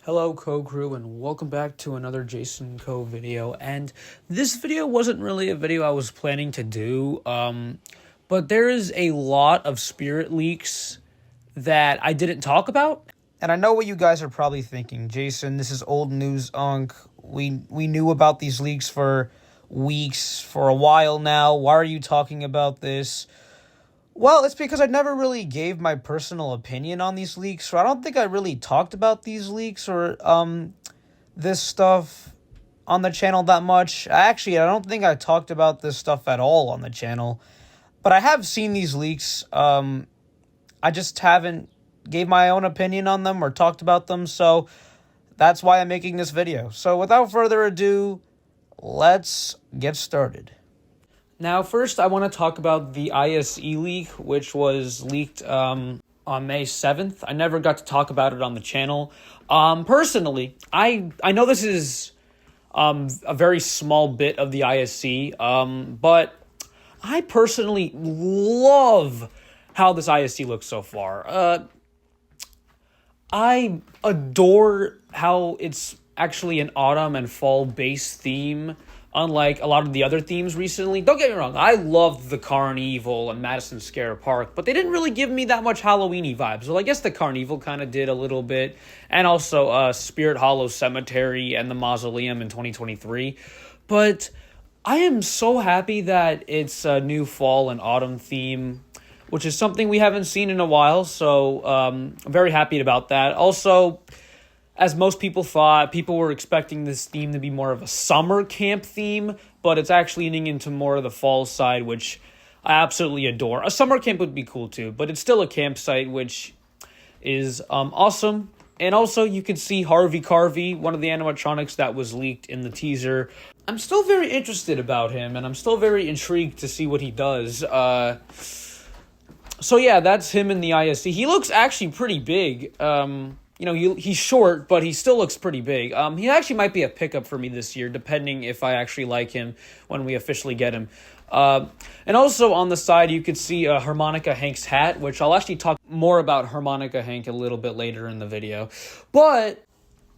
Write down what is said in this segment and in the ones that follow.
Hello Co-Crew and welcome back to another Jason Co video, and this video wasn't really a video I was planning to do, but there is a lot of spirit leaks that I didn't talk about. And I know what you guys are probably thinking, Jason, this is old news, we knew about these leaks for weeks, for a while now, why are you talking about this? Well, it's because I never really gave my personal opinion on these leaks, so I don't think I really talked about these leaks or this stuff on the channel that much. I don't think I talked about this stuff at all on the channel, but I have seen these leaks. I just haven't gave my own opinion on them or talked about them, so that's why I'm making this video. So without further ado, let's get started. Now, first, I want to talk about the ISE leak, which was leaked on May 7th. I never got to talk about it on the channel. Personally, I know this is a very small bit of the ISE, but I personally love how this ISE looks so far. I adore how it's actually an autumn and fall-based theme, unlike a lot of the other themes recently. Don't get me wrong, I loved the Carnival and Madison Square Park, but they didn't really give me that much Halloween-y vibes. Well, I guess the Carnival kind of did a little bit, and also Spirit Hollow Cemetery and the Mausoleum in 2023. But I am so happy that it's a new fall and autumn theme, which is something we haven't seen in a while, so I'm very happy about that. Also, as most people thought, people were expecting this theme to be more of a summer camp theme, but it's actually leaning into more of the fall side, which I absolutely adore. A summer camp would be cool too, but it's still a campsite, which is awesome. And also, you can see Harvey Carvey, one of the animatronics that was leaked in the teaser. I'm still very interested about him, and I'm still very intrigued to see what he does. So yeah, that's him in the ISE. He looks actually pretty big. You know, he's short, but he still looks pretty big. He actually might be a pickup for me this year, depending if I actually like him when we officially get him. And also on the side, you could see Harmonica Hank's hat, which I'll actually talk more about Harmonica Hank a little bit later in the video. But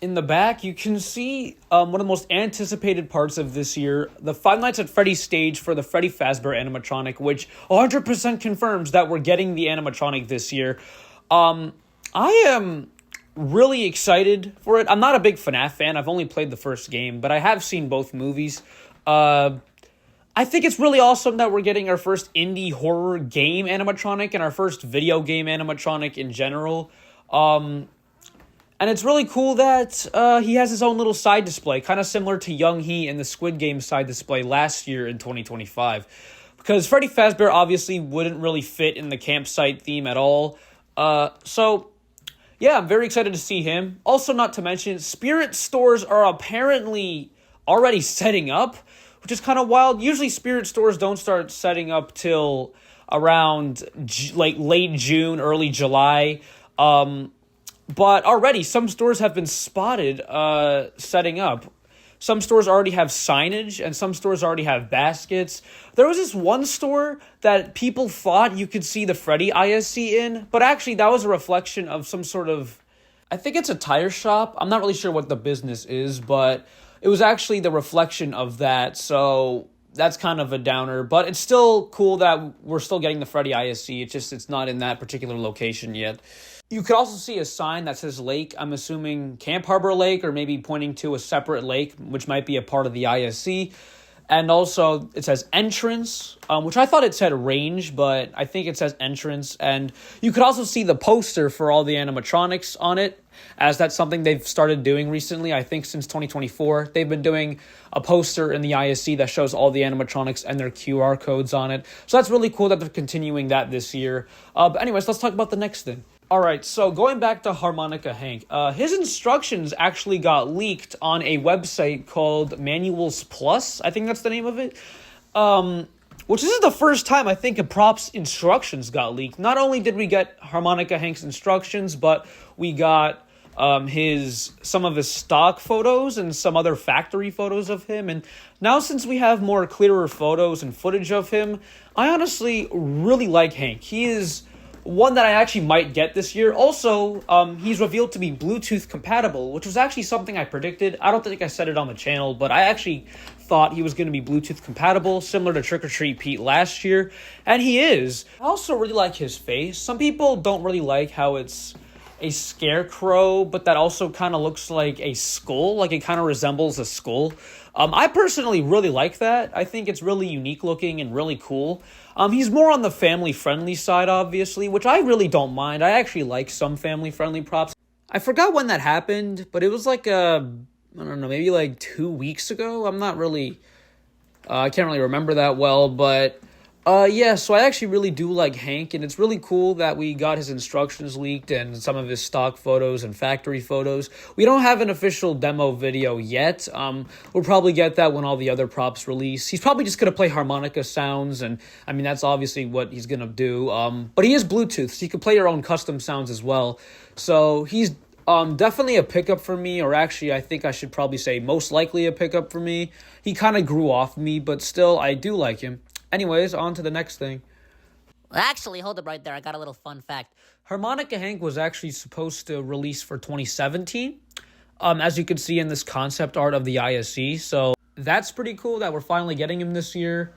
in the back, you can see one of the most anticipated parts of this year, the Five Nights at Freddy's stage for the Freddy Fazbear animatronic, which 100% confirms that we're getting the animatronic this year. I am really excited for it. I'm not a big FNAF fan. I've only played the first game, but I have seen both movies. I think it's really awesome that we're getting our first indie horror game animatronic and our first video game animatronic in general. And it's really cool that he has his own little side display, kind of similar to Young He in the Squid Game side display last year in 2025. Because Freddy Fazbear obviously wouldn't really fit in the campsite theme at all. So yeah, I'm very excited to see him. Also, not to mention, spirit stores are apparently already setting up, which is kind of wild. Usually spirit stores don't start setting up till around late June, early July. But already some stores have been spotted setting up. Some stores already have signage, and some stores already have baskets. There was this one store that people thought you could see the Freddy ISE in, but actually that was a reflection of some sort of, I think it's a tire shop. I'm not really sure what the business is, but it was actually the reflection of that, so that's kind of a downer. But it's still cool that we're still getting the Freddy ISE. It's just it's not in that particular location yet. You could also see a sign that says lake. I'm assuming Camp Harbor Lake, or maybe pointing to a separate lake, which might be a part of the ISE. And also, it says entrance, which I thought it said range, but I think it says entrance. And you could also see the poster for all the animatronics on it, as that's something they've started doing recently. I think since 2024, they've been doing a poster in the ISE that shows all the animatronics and their QR codes on it. So that's really cool that they're continuing that this year. But anyways, let's talk about the next thing. All right, so going back to Harmonica Hank, his instructions actually got leaked on a website called Manuals Plus. I think that's the name of it. Which this is the first time I think a prop's instructions got leaked. Not only did we get Harmonica Hank's instructions, but we got some of his stock photos and some other factory photos of him. And now since we have more clearer photos and footage of him, I honestly really like Hank. He is one that I actually might get this year. Also, he's revealed to be Bluetooth compatible, which was actually something I predicted. I don't think I said it on the channel, but I actually thought he was going to be Bluetooth compatible, similar to Trick or Treat Pete last year, and he is. I also really like his face. Some people don't really like how it's a scarecrow, but that also kind of looks like a skull, like it kind of resembles a skull. I personally really like that. I think it's really unique looking and really cool. He's more on the family-friendly side, obviously, which I really don't mind. I actually like some family-friendly props. I forgot when that happened, but it was like, I don't know, maybe like 2 weeks ago? I'm not really, I can't really remember that well, but yeah, so I actually really do like Hank, and it's really cool that we got his instructions leaked and some of his stock photos and factory photos. We don't have an official demo video yet. We'll probably get that when all the other props release. He's probably just going to play harmonica sounds, and I mean, that's obviously what he's going to do. But he is Bluetooth, so you can play your own custom sounds as well. So he's definitely a pickup for me, or actually, I think I should probably say most likely a pickup for me. He kind of grew off me, but still, I do like him. Anyways, on to the next thing. Actually, hold up right there. I got a little fun fact. Harmonica Hank was actually supposed to release for 2017, as you can see in this concept art of the ISE. So that's pretty cool that we're finally getting him this year.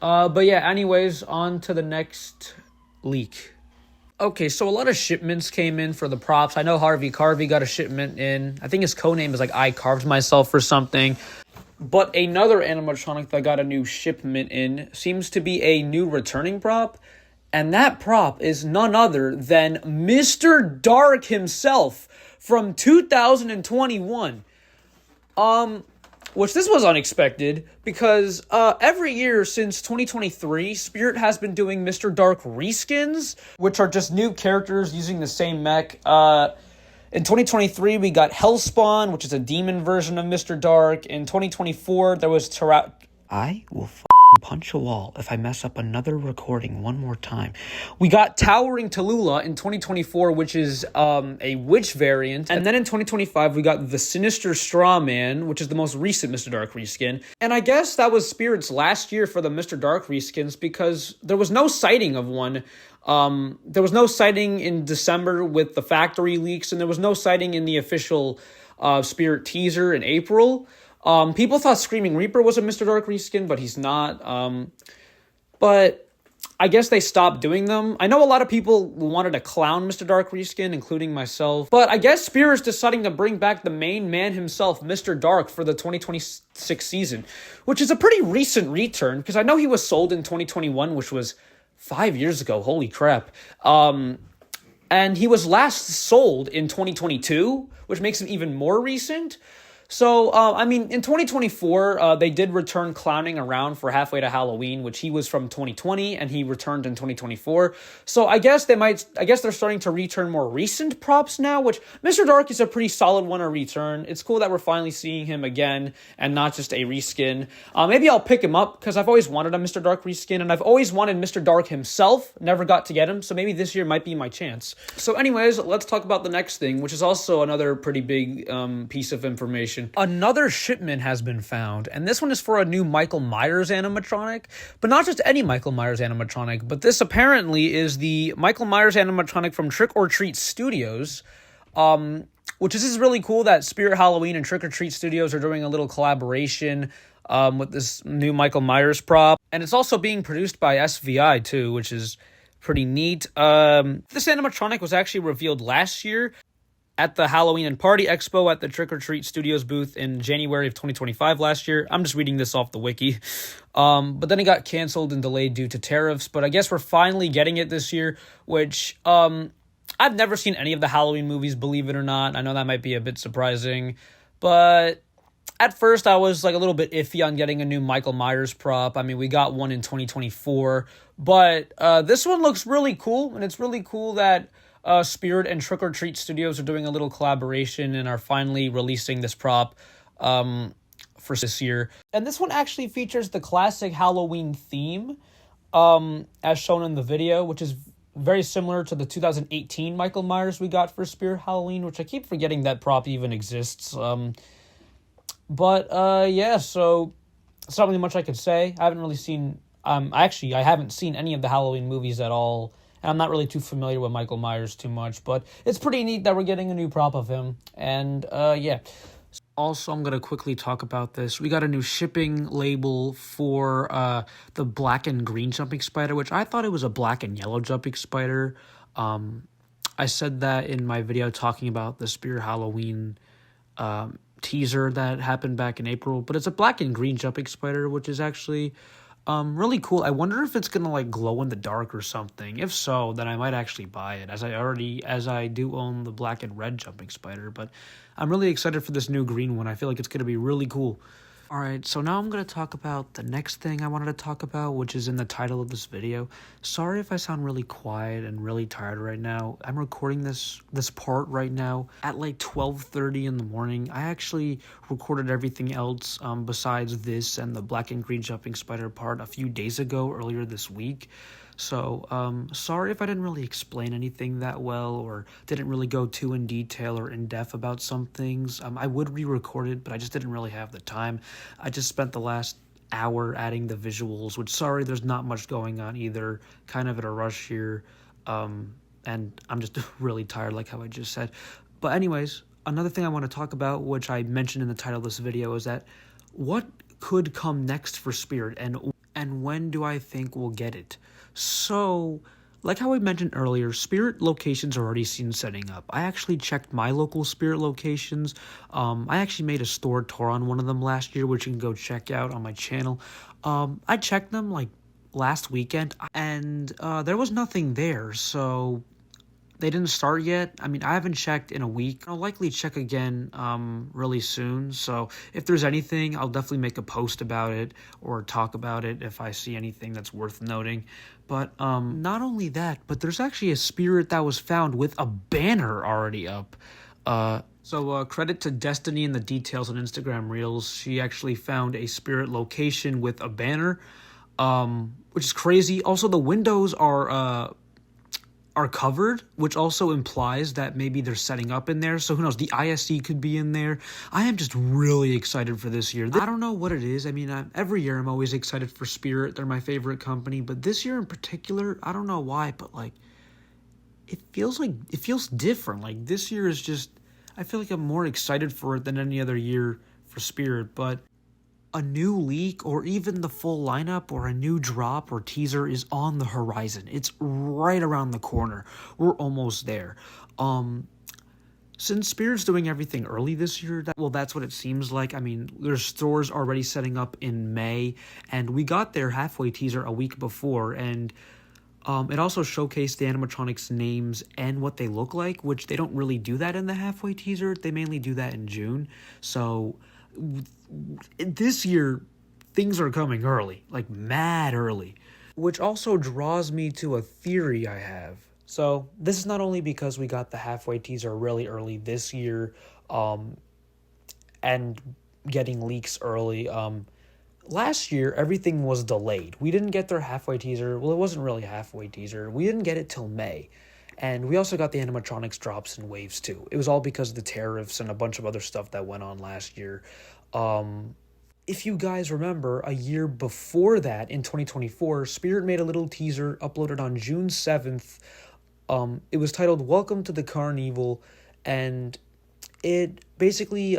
But yeah, anyways, on to the next leak. Okay, so a lot of shipments came in for the props. I know Harvey Carvey got a shipment in. I think his codename is like I Carved Myself or something. But another animatronic that got a new shipment in seems to be a new returning prop. And that prop is none other than Mr. Dark himself from 2021. Which this was unexpected because every year since 2023, Spirit has been doing Mr. Dark reskins, which are just new characters using the same mech. In 2023, we got Hellspawn, which is a demon version of Mr. Dark. In 2024, there was I will punch a wall if I mess up another recording one more time. We got Towering Tallulah in 2024, which is a witch variant. And then in 2025, we got the Sinister Straw Man, which is the most recent Mr. Dark reskin. And I guess that was Spirit's last year for the Mr. Dark reskins because there was no sighting of one. There was no sighting in December with the factory leaks, and there was no sighting in the official Spirit teaser in April. People thought Screaming Reaper was a Mr. Dark reskin, but he's not. But I guess they stopped doing them. I know a lot of people wanted a clown Mr. Dark reskin, including myself. But I guess Spirit's deciding to bring back the main man himself, Mr. Dark, for the 2026 season, which is a pretty recent return, because I know he was sold in 2021, which was 5 years ago. Holy crap. And he was last sold in 2022, which makes him even more recent. So, I mean, in 2024, they did return Clowning Around for Halfway to Halloween, which he was from 2020, and he returned in 2024. So I guess they're starting to return more recent props now, which Mr. Dark is a pretty solid one to return. It's cool that we're finally seeing him again and not just a reskin. Maybe I'll pick him up because I've always wanted a Mr. Dark reskin, and I've always wanted Mr. Dark himself. Never got to get him, so maybe this year might be my chance. So anyways, let's talk about the next thing, which is also another pretty big piece of information. Another shipment has been found, and this one is for a new Micheal Myers animatronic, but not just any Micheal Myers animatronic, but this apparently is the Micheal Myers animatronic from Trick or Treat Studios, which is really cool that Spirit Halloween and Trick or Treat Studios are doing a little collaboration with this new Micheal Myers prop, and it's also being produced by SVI too, which is pretty neat. This animatronic was actually revealed last year at the Halloween and Party Expo at the Trick or Treat Studios booth in January of 2025 last year. I'm just reading this off the wiki. But then it got canceled and delayed due to tariffs. But I guess we're finally getting it this year, which I've never seen any of the Halloween movies, believe it or not. I know that might be a bit surprising. But at first, I was like a little bit iffy on getting a new Micheal Myers prop. I mean, we got one in 2024. But this one looks really cool. And it's really cool that Spirit and Trick or Treat Studios are doing a little collaboration and are finally releasing this prop for this year. And this one actually features the classic Halloween theme, as shown in the video, which is very similar to the 2018 Micheal Myers we got for Spirit Halloween, which I keep forgetting that prop even exists. Yeah, so it's not really much I could say. I haven't really seen, I haven't seen any of the Halloween movies at all. And I'm not really too familiar with Micheal Myers too much, but it's pretty neat that we're getting a new prop of him. And yeah. Also, I'm going to quickly talk about this. We got a new shipping label for the black and green jumping spider, which I thought it was a black and yellow jumping spider. I said that in my video talking about the Spirit Halloween teaser that happened back in April, but it's a black and green jumping spider, which is actually really cool. I wonder if it's gonna like glow in the dark or something. If so, then I might actually buy it, as I do own the black and red jumping spider. But I'm really excited for this new green one. I feel like it's gonna be really cool. All right, so now I'm going to talk about the next thing I wanted to talk about, which is in the title of this video. Sorry if I sound really quiet and really tired right now. I'm recording this part right now at like 12:30 in the morning. I actually recorded everything else besides this and the black and green jumping spider part a few days ago, earlier this week. So, sorry if I didn't really explain anything that well or didn't really go too in detail or in depth about some things. I would re-record it, but I just didn't really have the time. I just spent the last hour adding the visuals, which, sorry, there's not much going on either. Kind of at a rush here, and I'm just really tired, like how I just said. But anyways, another thing I want to talk about, which I mentioned in the title of this video, is that what could come next for Spirit, and when do I think we'll get it? So, like how I mentioned earlier, Spirit locations are already seen setting up. I actually checked my local Spirit locations. I actually made a store tour on one of them last year, which you can go check out on my channel. I checked them like last weekend, and there was nothing there, so they didn't start yet. I mean, I haven't checked in a week. I'll likely check again really soon. So if there's anything, I'll definitely make a post about it or talk about it if I see anything that's worth noting. But not only that, but there's actually a Spirit that was found with a banner already up. So credit to Destiny and the details on Instagram Reels. She actually found a Spirit location with a banner, which is crazy. Also, the windows are covered, which also implies that maybe they're setting up in there. So who knows? The ISE could be in there. I am just really excited for this year. I don't know what it is. I mean, every year I'm always excited for Spirit. They're my favorite company. But this year in particular, I don't know why, but like, it feels different. Like this year is just, I feel like I'm more excited for it than any other year for Spirit. But a new leak or even the full lineup or a new drop or teaser is on the horizon. It's right around the corner. We're almost there. Since Spirit's doing everything early this year, that's what it seems like. I mean, there's stores already setting up in May, and we got their halfway teaser a week before, and it also showcased the animatronics' names and what they look like, which they don't really do that in the halfway teaser. They mainly do that in June. So this year, things are coming early, like mad early, which also draws me to a theory I have. So this is not only because we got the halfway teaser really early this year, and getting leaks early. Last year, everything was delayed. We didn't get their halfway teaser. Well, it wasn't really a halfway teaser. We didn't get it till May. And we also got the animatronics drops in waves too. It was all because of the tariffs and a bunch of other stuff that went on last year. If you guys remember, a year before that, in 2024, Spirit made a little teaser uploaded on June 7th. It was titled Welcome to the Carnival, and it basically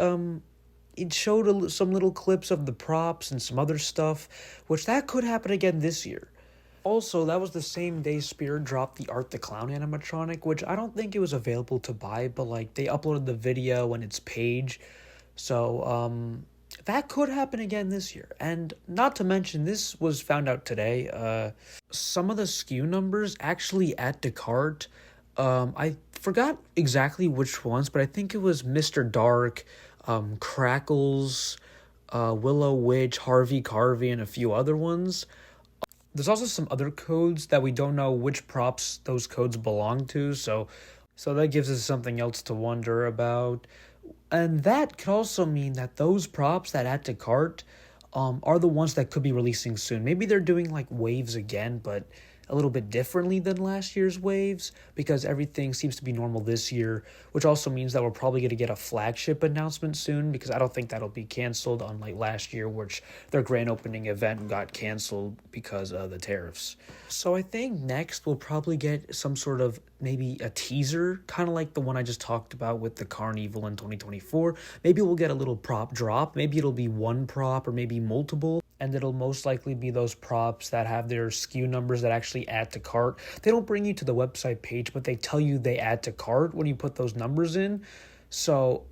it showed some little clips of the props and some other stuff, which that could happen again this year. Also, that was the same day Spirit dropped the Art the Clown animatronic, which I don't think it was available to buy, but like they uploaded the video on its page. So that could happen again this year. And not to mention, this was found out today. Some of the SKU numbers actually at Descartes, I forgot exactly which ones, but I think it was Mr. Dark, Crackles, Willow Witch, Harvey Carvey, and a few other ones. There's also some other codes that we don't know which props those codes belong to, so that gives us something else to wonder about. And that could also mean that those props that add to cart are the ones that could be releasing soon. Maybe they're doing like waves again, but a little bit differently than last year's waves because everything seems to be normal this year, which also means that we're probably going to get a flagship announcement soon because I don't think that'll be canceled, unlike last year, which their grand opening event got canceled because of the tariffs. So I think next we'll probably get some sort of maybe a teaser, kind of like the one I just talked about with the Carnival in 2024. Maybe we'll get a little prop drop. Maybe it'll be one prop or maybe multiple. And it'll most likely be those props that have their SKU numbers that actually add to cart. They don't bring you to the website page, but they tell you they add to cart when you put those numbers in. So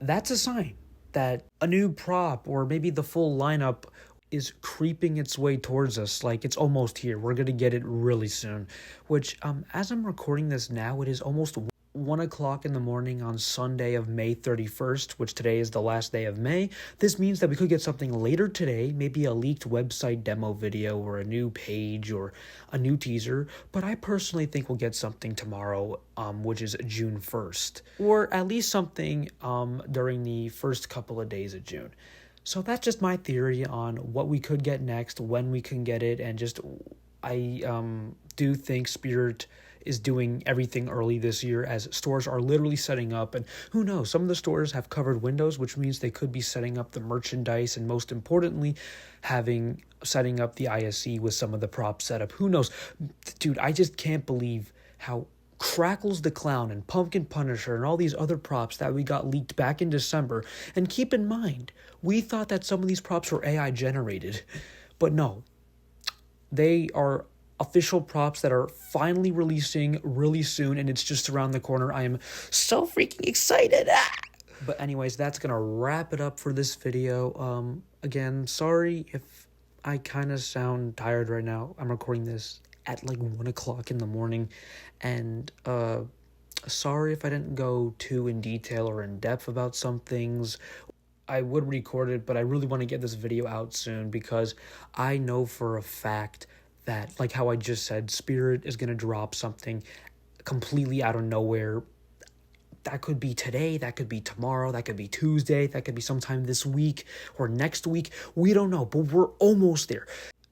that's a sign that a new prop or maybe the full lineup is creeping its way towards us. Like, it's almost here. We're going to get it really soon. Which, as I'm recording this now, it is almost 1 o'clock in the morning on Sunday of May 31st, which today is the last day of May. This means that we could get something later today, maybe a leaked website demo video or a new page or a new teaser, but I personally think we'll get something tomorrow, which is June 1st, or at least something during the first couple of days of June. So that's just my theory on what we could get next, when we can get it, and just I do think Spirit is doing everything early this year as stores are literally setting up, and who knows, some of the stores have covered windows, which means they could be setting up the merchandise and most importantly setting up the ISE with some of the prop setup. Who knows, dude, I just can't believe how Crackles the Clown and Pumpkin Punisher and all these other props that we got leaked back in December. And keep in mind, we thought that some of these props were AI generated, but no, they are official props that are finally releasing really soon, and it's just around the corner. I am so freaking excited. But anyways, that's gonna wrap it up for this video. Again, sorry if I kind of sound tired right now. I'm recording this at like 1 o'clock in the morning, and sorry if I didn't go too in detail or in depth about some things. I would record it, but I really want to get this video out soon because I know for a fact that, like how I just said, Spirit is going to drop something completely out of nowhere. That could be today, that could be tomorrow, that could be Tuesday, that could be sometime this week or next week. We don't know, but we're almost there.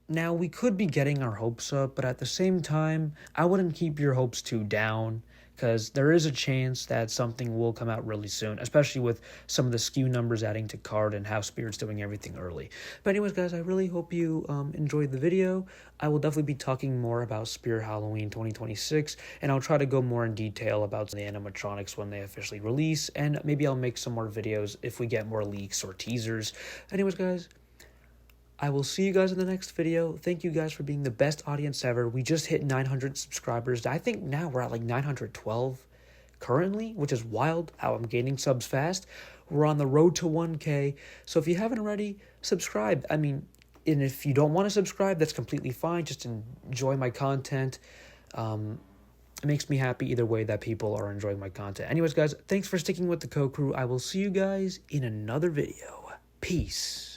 Now, we could be getting our hopes up, but at the same time, I wouldn't keep your hopes too down, because there is a chance that something will come out really soon, especially with some of the SKU numbers adding to cart and how Spirit's doing everything early. But anyways, guys, I really hope you enjoyed the video. I will definitely be talking more about Spirit Halloween 2026, and I'll try to go more in detail about the animatronics when they officially release, and maybe I'll make some more videos if we get more leaks or teasers. Anyways, guys, I will see you guys in the next video. Thank you guys for being the best audience ever. We just hit 900 subscribers. I think now we're at like 912 currently, which is wild how I'm gaining subs fast. We're on the road to 1K. So if you haven't already, subscribe. I mean, and if you don't want to subscribe, that's completely fine. Just enjoy my content. It makes me happy either way that people are enjoying my content. Anyways, guys, thanks for sticking with the Co-Crew. I will see you guys in another video. Peace.